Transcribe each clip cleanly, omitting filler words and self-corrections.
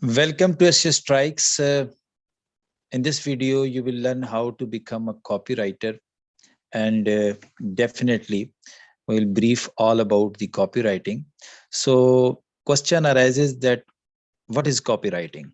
Welcome to SC Strikes. In this video, you will learn how to become a copywriter, and definitely we'll brief all about the copywriting. So, question arises that what is copywriting?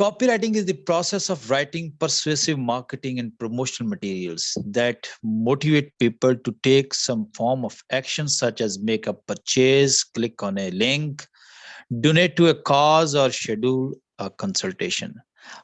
Copywriting is the process of writing persuasive marketing and promotional materials that motivate people to take some form of action, such as make a purchase, click on a link, donate to a cause, or schedule a consultation.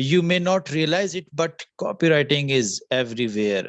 You may not realize it, but copywriting is everywhere.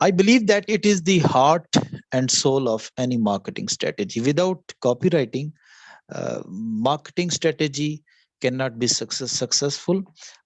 I believe that it is the heart and soul of any marketing strategy. Without copywriting, marketing strategy cannot be successful.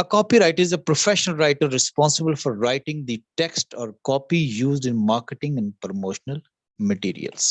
A copywriter is a professional writer responsible for writing the text or copy used in marketing and promotional materials.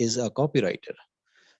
is a copywriter.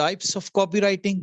types of copywriting.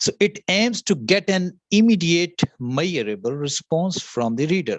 So it aims to get an immediate measurable response from the reader.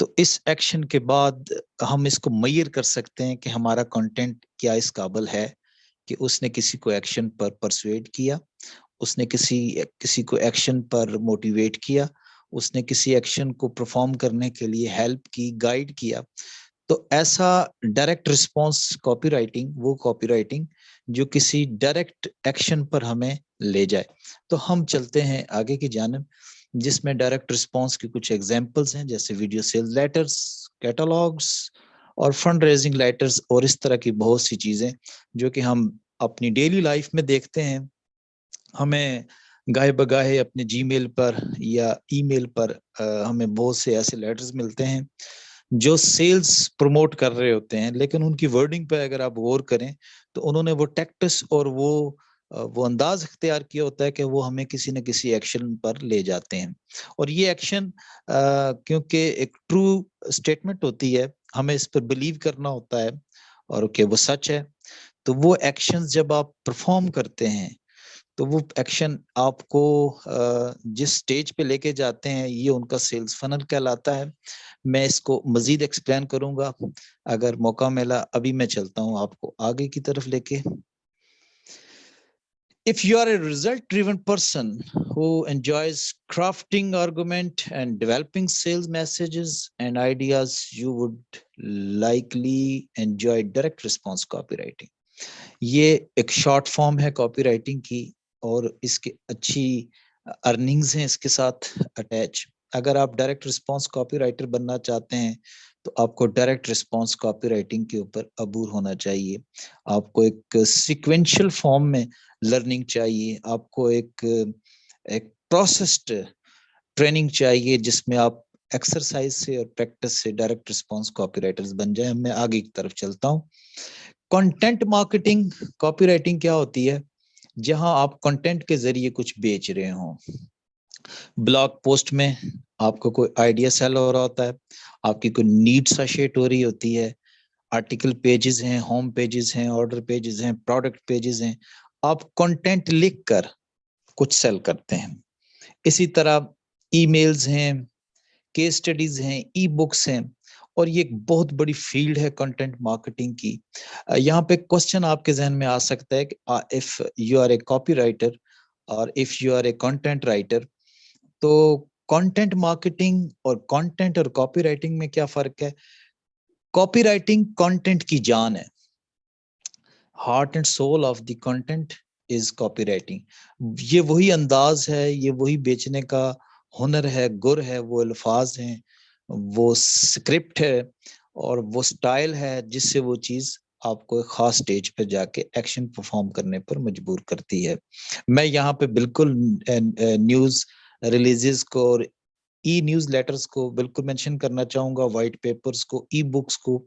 تو اس action کے بعد ہم اس کو mayor کر سکتے ہیں کہ ہمارا کنٹینٹ کیا اس قابل ہے کہ اس نے کسی کو ایکشن پر پرسویٹ کیا، اس نے کسی کو ایکشن پر موٹیویٹ کیا، اس نے کسی ایکشن کو پرفارم کرنے کے لیے ہیلپ کی، گائیڈ کیا. تو ایسا ڈائریکٹ رسپانس کاپی رائٹنگ، وہ کاپی رائٹنگ جو کسی ڈائریکٹ ایکشن پر ہمیں لے جائے. تو ہم چلتے ہیں آگے کی جانب، جس میں ڈائریکٹ رسپانس کی کچھ ایگزامپلس ہیں، جیسے ویڈیو سیل لیٹرز، کیٹالاگس اور فنڈ ریزنگ لیٹرز، اور اس طرح کی بہت سی چیزیں جو کہ ہم اپنی ڈیلی لائف میں دیکھتے ہیں. ہمیں گاہے بگاہے اپنے جی میل پر یا ای میل پر ہمیں بہت سے ایسے لیٹرز ملتے ہیں جو سیلز پروموٹ کر رہے ہوتے ہیں، لیکن ان کی ورڈنگ پہ اگر آپ غور کریں تو انہوں نے وہ ٹیکٹس اور وہ انداز اختیار کیا ہوتا ہے کہ وہ ہمیں کسی نہ کسی ایکشن پر لے جاتے ہیں. اور یہ ایکشن کیونکہ ایک ٹرو اسٹیٹمنٹ ہوتی ہے، ہمیں اس پر بلیو کرنا ہوتا ہے اور کہ وہ سچ ہے. تو وہ ایکشن جب آپ پرفارم کرتے ہیں تو وہ ایکشن آپ کو جس سٹیج پہ لے کے جاتے ہیں، یہ ان کا سیلز فنل کہلاتا ہے. میں اس کو مزید ایکسپلین کروں گا اگر موقع ملا. ابھی میں چلتا ہوں آپ کو آگے کی طرف لے کے. If you are a result-driven person who enjoys crafting argument and developing sales messages and ideas, you would likely enjoy direct response copywriting. یہ ایک شارٹ فارم ہے کاپی رائٹنگ کی، اور اس کے اچھی ارننگز ہیں اس کے ساتھ اٹیچ. اگر آپ ڈائریکٹ رسپانس کاپی رائٹر بننا چاہتے ہیں تو آپ کو ڈائریکٹ رسپانس کاپی رائٹنگ کے اوپر عبور ہونا چاہیے. آپ کو ایک سیکوینشل فارم میں لرننگ چاہیے، آپ کو ایک پروسیسڈ ٹریننگ چاہیے جس میں آپ ایکسرسائز سے اور پریکٹس سے ڈائریکٹ رسپانس کاپی رائٹرز بن جائیں. میں آگے کی طرف چلتا ہوں. کنٹینٹ مارکیٹنگ کاپی رائٹنگ کیا ہوتی ہے؟ جہاں آپ کنٹینٹ کے ذریعے کچھ بیچ رہے ہوں. بلاگ پوسٹ میں آپ کو کوئی آئیڈیا سیل ہو رہا ہوتا ہے، آپ کی کوئی نیڈ ساشیٹ ہو رہی ہوتی ہے، آرٹیکل پیجز ہیں، ہوم پیجز ہیں، آرڈر پیجز ہیں، پروڈکٹ پیجز ہیں. آپ کنٹینٹ لکھ کر کچھ سیل کرتے ہیں. اسی طرح ای میلز ہیں، کیس سٹڈیز ہیں، ای بکس ہیں، اور یہ ایک بہت بڑی فیلڈ ہے کنٹینٹ مارکیٹنگ کی. یہاں پہ کوسچن آپ کے ذہن میں آ سکتا ہے کہ if you are a copywriter اور if you are a content writer, تو کنٹینٹ مارکیٹنگ اور کنٹینٹ اور کاپی رائٹنگ میں کیا فرق ہے؟ کاپی رائٹنگ کنٹینٹ کی جان ہے. Heart and soul of the content is copy writing. یہ وہی انداز ہے، یہ وہی بیچنے کا ہنر ہے، گر ہے، وہ الفاظ ہیں، وہ اسکرپٹ ہے اور وہ سٹائل ہے جس سے وہ چیز آپ کو ایک خاص سٹیج پہ جا کے ایکشن پرفارم کرنے پر مجبور کرتی ہے. میں یہاں پہ بالکل نیوز ریلیزز کو اور ای نیوز لیٹرز کو بالکل مینشن کرنا چاہوں گا، وائٹ پیپرز کو، ای بکس کو.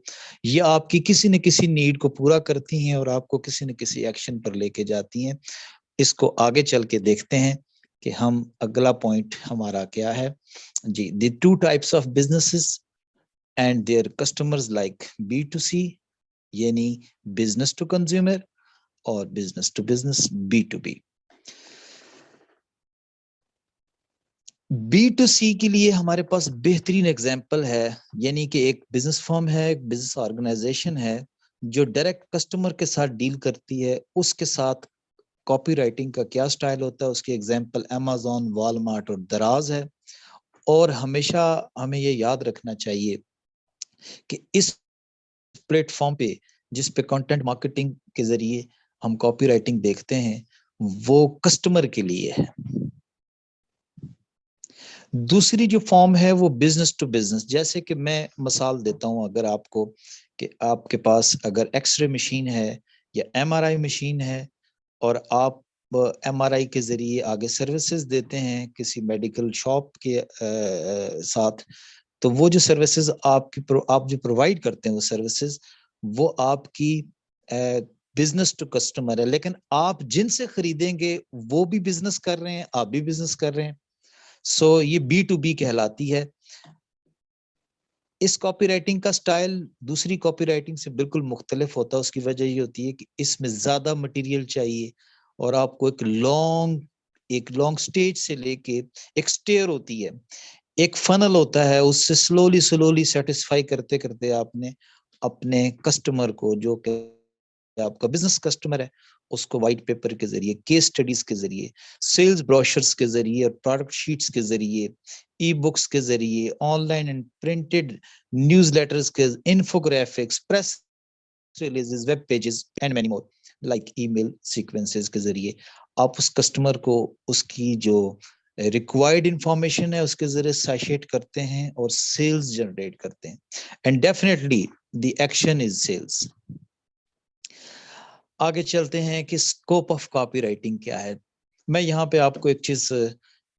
یہ آپ کی کسی نہ کسی نیڈ کو پورا کرتی ہیں اور آپ کو کسی نہ کسی ایکشن پر لے کے جاتی ہیں. اس کو آگے چل کے دیکھتے ہیں کہ ہم اگلا پوائنٹ ہمارا کیا ہے. جی، the two types of businesses and their customers like B2C یعنی بزنس ٹو کنزیومر اور business to business B2B. B2C کے لیے ہمارے پاس بہترین ایگزامپل ہے، یعنی کہ ایک بزنس فرم ہے، ایک بزنس آرگنائزیشن ہے جو ڈائریکٹ کسٹمر کے ساتھ ڈیل کرتی ہے. اس کے ساتھ کاپی رائٹنگ کا کیا سٹائل ہوتا ہے؟ اس کی ایگزامپل Amazon، والمارٹ اور دراز ہے. اور ہمیشہ ہمیں یہ یاد رکھنا چاہیے کہ اس پلیٹ فارم پہ جس پہ کنٹینٹ مارکیٹنگ کے ذریعے ہم کاپی رائٹنگ دیکھتے ہیں وہ کسٹمر کے لیے ہے. دوسری جو فارم ہے وہ بزنس ٹو بزنس. جیسے کہ میں مثال دیتا ہوں اگر آپ کو، کہ آپ کے پاس اگر ایکس رے مشین ہے یا MRI مشین ہے اور آپ MRI کے ذریعے آگے سروسز دیتے ہیں کسی میڈیکل شاپ کے ساتھ، تو وہ جو سروسز آپ جو پرووائڈ کرتے ہیں وہ سروسز وہ آپ کی بزنس ٹو کسٹمر ہے. لیکن آپ جن سے خریدیں گے وہ بھی بزنس کر رہے ہیں، آپ بھی بزنس کر رہے ہیں. سو یہ B2B کہلاتی ہے. اس کاپی رائٹنگ کا سٹائل دوسری کاپی رائٹنگ سے بالکل مختلف ہوتا ہے. اس کی وجہ یہ ہوتی ہے کہ اس میں زیادہ مٹیریل چاہیے اور آپ کو ایک لانگ سٹیج سے لے کے ایک سٹیئر ہوتی ہے. ایک فنل ہوتا ہے, اس سے سلولی سیٹسفائی کرتے کرتے آپ نے اپنے کسٹمر کو, جو کہ آپ کا بزنس کسٹمر ہے, اس کو وائٹ پیپر کے ذریعے, کیس اسٹڈیز کے ذریعے, سیلز بروشرز کے ذریعے اور پروڈکٹ شیٹس کے ذریعے, ای بکس کے ذریعے, online and printed newsletters کے, infographics, press releases, web pages and many more, like email sequences کے ذریعے آپ اس کسٹمر کو اس کی جو ریکوائرڈ انفارمیشن ہے اس کے ذریعے سیشیٹ کرتے ہیں اور سیلز جنریٹ کرتے ہیں. And definitely the action is sales. آگے چلتے ہیں کہ اسکوپ آف کاپی رائٹنگ کیا ہے. میں یہاں پہ آپ کو ایک چیز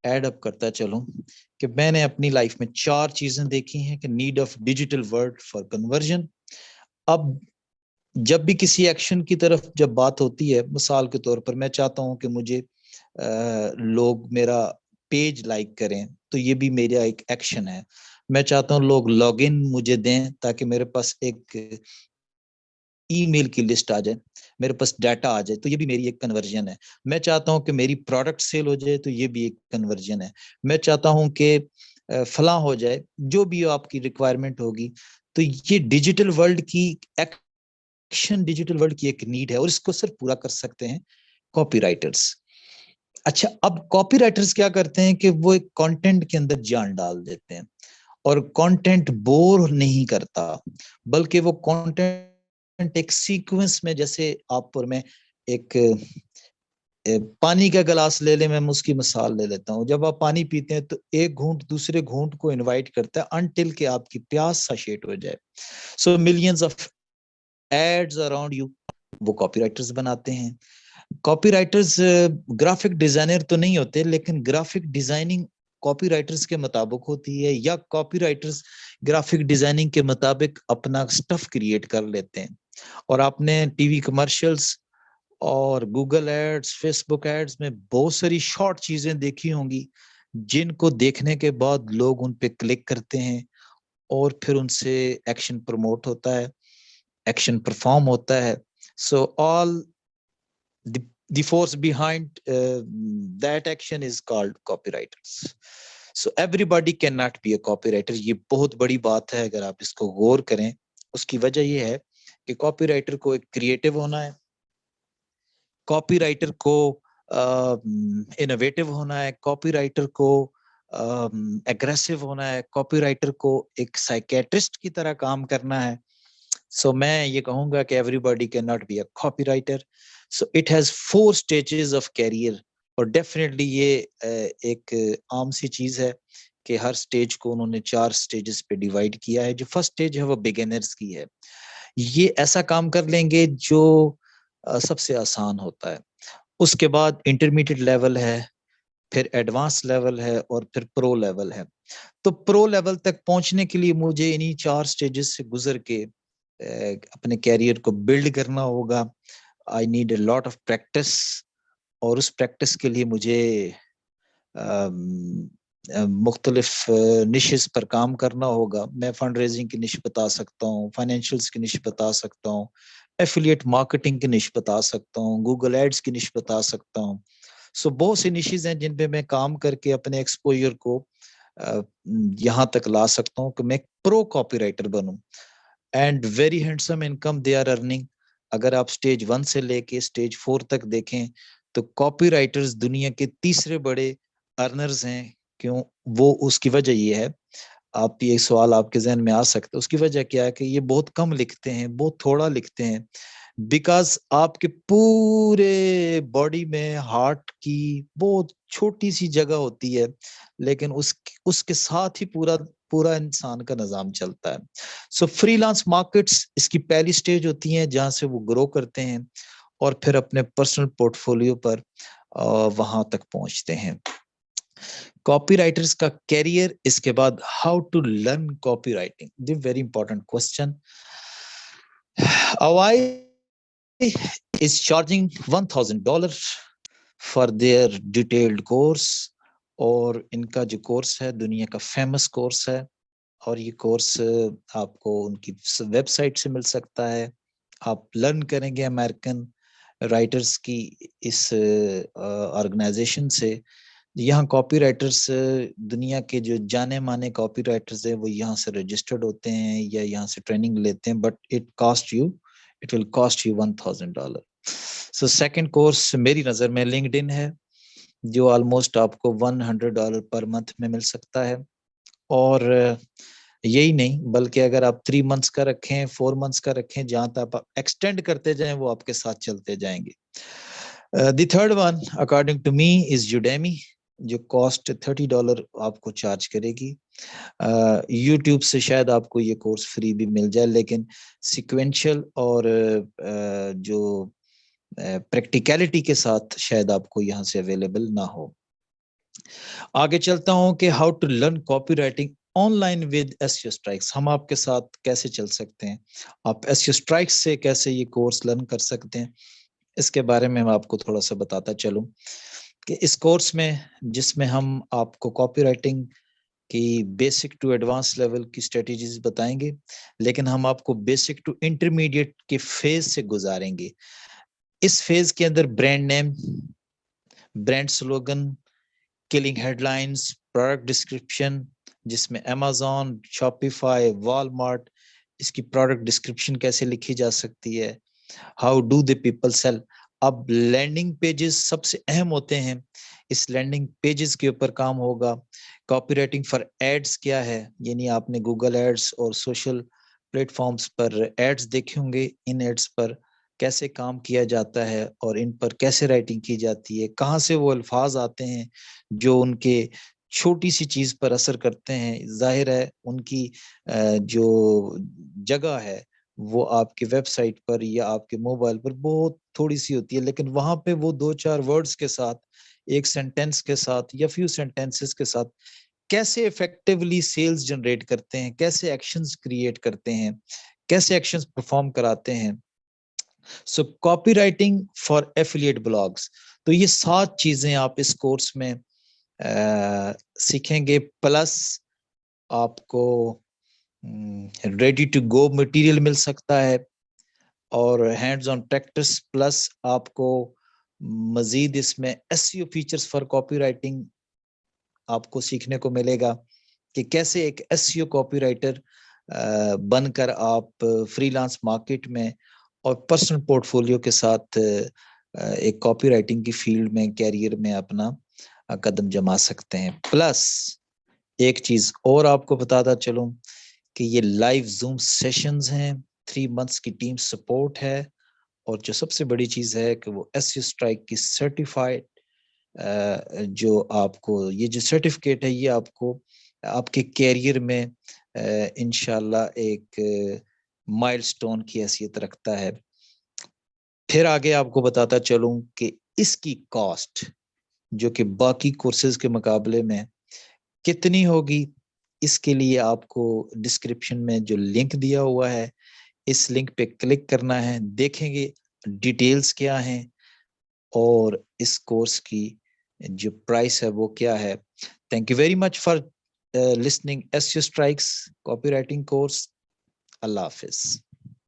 ایڈ اپ کرتا چلوں کہ میں نے اپنی لائف میں 4 چیزیں دیکھی ہیں کہ need of digital word for conversion. اب جب بھی کسی ایکشن کی طرف جب بات ہوتی ہے, مثال کے طور پر میں چاہتا ہوں کہ مجھے لوگ میرا پیج لائک کریں, تو یہ بھی میرا ایک ایکشن ہے. میں چاہتا ہوں لوگ لاگ ان مجھے دیں تاکہ میرے پاس ایک ای میل کی لسٹ آ جائے, میرے پاس ڈیٹا آ جائے, تو یہ بھی میری ایک کنورژن ہے. میں چاہتا ہوں کہ میری پروڈکٹ سیل ہو جائے, تو یہ بھی ایک کنورژن ہے. میں چاہتا ہوں کہ فلاں ہو جائے, جو بھی آپ کی ریکوائرمنٹ ہوگی. تو یہ ڈیجیٹل ورلڈ کی ایکشن, ڈیجیٹل ورلڈ کی ایک نیڈ ہے, اور اس کو صرف پورا کر سکتے ہیں کاپی رائٹرز. اچھا, اب کاپی رائٹرز کیا کرتے ہیں کہ وہ ایک کانٹینٹ کے اندر جان ڈال دیتے ہیں, اور کانٹینٹ بور نہیں کرتا, بلکہ وہ کانٹینٹ ایک سیکوینس میں, جیسے آپ پر میں ایک پانی کا گلاس لے لیں, میں اس کی مثال لے لیتا ہوں. جب آپ پانی پیتے ہیں تو ایک گھونٹ دوسرے گھونٹ کو انوائٹ کرتا ہے انٹل کہ آپ کی پیاس سیٹ ہو جائے. So millions of ads around you, وہ کاپی رائٹرز بناتے ہیں. کاپی رائٹرز گرافک ڈیزائنر تو نہیں ہوتے, لیکن گرافک ڈیزائننگ کاپی رائٹرز کے مطابق ہوتی ہے, یا کاپی رائٹرز گرافک ڈیزائننگ کے مطابق اپنا سٹف کریٹ کر لیتے ہیں. اور آپ نے ٹی وی کمرشلز اور گوگل ایڈز, فیس بک ایڈز میں بہت ساری شارٹ چیزیں دیکھی ہوں گی, جن کو دیکھنے کے بعد لوگ ان پہ کلک کرتے ہیں, اور پھر ان سے ایکشن پروموٹ ہوتا ہے, ایکشن پرفارم ہوتا ہے. سو آل the force behind that action is called copywriters. So everybody cannot be a copywriter. یہ بہت بڑی بات ہے اگر آپ اس کو غور کریں. اس کی وجہ یہ ہے کہ کاپی رائٹر کو ایک کریٹو ہونا ہے, کاپی رائٹر کو انوویٹو ہونا ہے, کاپی رائٹر کو اگریسو ہونا ہے, کاپی رائٹر کو ایک سائیکیٹرسٹ کی طرح کام کرنا ہے. سو میں یہ کہوں گا کہ everybody cannot be a copywriter. So it has 4 stages of career. اور definitely یہ ایک عام سی چیز ہے کہ ہر سٹیج کو انہوں نے 4 سٹیجز پہ ڈیوائیڈ کیا ہے. جو فرسٹ سٹیج ہے وہ بگنرز کی ہے, یہ ایسا کام کر لیں گے جو سب سے آسان ہوتا ہے. اس کے بعد انٹرمیڈیٹ لیول ہے, پھر ایڈوانس لیول ہے, اور پھر پرو لیول ہے. تو پرو لیول تک پہنچنے کے لیے مجھے انہی 4 سٹیجز سے گزر کے اپنے کیریئر کو بلڈ کرنا ہوگا. I need a lot of practice, اور اس پریکٹس کے لیے مجھے مختلف نشز پر کام کرنا ہوگا. میں فنڈ ریزنگ کی نش بتا سکتا ہوں, فائنینشلز کی نش بتا سکتا ہوں, ایفیلیٹ مارکیٹنگ کی نش بتا سکتا ہوں, گوگل ایڈز کی نش بتا سکتا ہوں. سو بہت سی نشز ہیں جن پہ میں کام کر کے اپنے ایکسپوجر کو یہاں تک لا سکتا ہوں کہ میں پرو کاپی رائٹر بنوں. And very handsome income they are earning. اگر آپ سٹیج 1 سے لے کے سٹیج 4 تک دیکھیں تو کاپی رائٹرز دنیا کے تیسرے بڑے ارنرز ہیں. کیوں؟ وہ اس کی وجہ یہ ہے, آپ یہ سوال آپ کے ذہن میں آ سکتا ہے, اس کی وجہ کیا ہے کہ یہ بہت کم لکھتے ہیں, بہت تھوڑا لکھتے ہیں. بیکاز آپ کے پورے باڈی میں ہارٹ کی بہت چھوٹی سی جگہ ہوتی ہے, لیکن اس کے ساتھ ہی پورا انسان کا نظام چلتا ہے. سو فری لانس مارکیٹس اس کی پہلی سٹیج ہوتی ہیں جہاں سے وہ گرو کرتے ہیں, اور پھر اپنے پرسنل پورٹ فولیو پر وہاں تک پہنچتے ہیں. کاپی رائٹرز کا کیریئر, اس کے بعد how to learn copywriting, the very important question. Hawaii is charging $1,000 for their detailed course, اور ان کا جو کورس ہے دنیا کا فیمس کورس ہے, اور یہ کورس آپ کو ان کی ویب سائٹ سے مل سکتا ہے. آپ لرن کریں گے امریکن رائٹرز کی اس آرگنائزیشن سے, یہاں کاپی رائٹرس دنیا کے جو جانے مانے کاپی رائٹرز ہیں وہ یہاں سے رجسٹرڈ ہوتے ہیں یا یہاں سے ٹریننگ لیتے ہیں, but it will cost you $1,000. So second course میری نظر میں لنکڈ ان ہے, جو آلموسٹ آپ کو $100 پر منتھ میں مل سکتا ہے. اور یہی نہیں بلکہ اگر آپ 3 months کا رکھیں, 4 months کا رکھیں, جہاں تک آپ ایکسٹینڈ کرتے جائیں وہ آپ کے ساتھ چلتے جائیں گے. The third one according to me is Udemy, جو کاسٹ $30 آپ کو چارج کرے گی. یوٹیوب سے شاید آپ کو یہ کورس فری بھی مل جائے, لیکن سیکوینشل اور جو پریکٹیکلٹی کے ساتھ شاید آپ کو یہاں سے اویلیبل نہ ہو. آگے چلتا ہوں کہ how to learn copywriting online with SEO strikes. ہم آپ کے ساتھ کیسے چل سکتے ہیں, آپ SEO اسٹرائکس سے کیسے یہ کورس لرن کر سکتے ہیں, اس کے بارے میں آپ کو تھوڑا سا بتاتا چلوں کہ اس کورس میں, جس میں ہم آپ کو کاپی رائٹنگ کی بیسک ٹو ایڈوانس لیول کی اسٹریٹجیز بتائیں گے, لیکن ہم آپ کو بیسک ٹو انٹرمیڈیٹ کے فیز سے گزاریں گے. اس فیز کے اندر brand name, brand slogan, killing head lines, product description جس میں Amazon, Shopify, Walmart, اس کی پروڈکٹ ڈسکرپشن کیسے لکھی جا سکتی ہے, how do the people sell. اب لینڈنگ پیجز سب سے اہم ہوتے ہیں, اس لینڈنگ پیجز کے اوپر کام ہوگا. کاپی رائٹنگ فار ایڈز کیا ہے, یعنی آپ نے گوگل ایڈز اور سوشل پلیٹ فارمز پر ایڈز دیکھے ہوں گے, ان ایڈز پر کیسے کام کیا جاتا ہے اور ان پر کیسے رائٹنگ کی جاتی ہے, کہاں سے وہ الفاظ آتے ہیں جو ان کے چھوٹی سی چیز پر اثر کرتے ہیں. ظاہر ہے ان کی جو جگہ ہے وہ آپ کے ویب سائٹ پر یا آپ کے موبائل پر بہت تھوڑی سی ہوتی ہے, لیکن وہاں پہ وہ 2-4 ورڈز کے ساتھ, ایک سینٹینس کے ساتھ یا فیو سینٹینسز کے ساتھ کیسے ایفیکٹیولی سیلز جنریٹ کرتے ہیں, کیسے ایکشنز کریٹ کرتے ہیں, کیسے ایکشنز پرفارم کراتے ہیں. So copy writing for affiliate blogs, تو یہ 7 چیزیں آپ اس کورس میں سیکھیں گے, پلس آپ کو ریڈی ٹو گو مٹیریل مل سکتا ہے اور ہینڈز آن پریکٹس, پلس آپ کو مزید اس میں SEO features for copy writing آپ کو سیکھنے کو ملے گا کہ کیسے ایک SEO کاپی رائٹر بن کر آپ فری لانس مارکیٹ میں اور پرسنل پورٹ فولیو کے ساتھ ایک کاپی رائٹنگ کی فیلڈ میں کیریئر میں اپنا قدم جما سکتے ہیں. پلس ایک چیز اور آپ کو بتاتا چلوں کہ یہ لائیو زوم سیشنز ہیں, 3 months کی ٹیم سپورٹ ہے, اور جو سب سے بڑی چیز ہے کہ وہ SEO اسٹرائک کی سرٹیفائڈ جو آپ کو یہ جو سرٹیفکیٹ ہے یہ آپ کو آپ کے کیریئر میں انشاءاللہ ایک مائل سٹون کی حیثیت رکھتا ہے. پھر آگے آپ کو بتاتا چلوں کہ اس کی کاسٹ جو کہ باقی کورسز کے مقابلے میں کتنی ہوگی. اس کے لیے آپ کو ڈسکرپشن میں جو لنک دیا ہوا ہے, اس لنک پہ کلک کرنا ہے, دیکھیں گے ڈیٹیلز کیا ہیں اور اس کورس کی جو پرائس ہے وہ کیا ہے. Thank you very much for listening SEO strikes copy writing course. اللہ حافظ.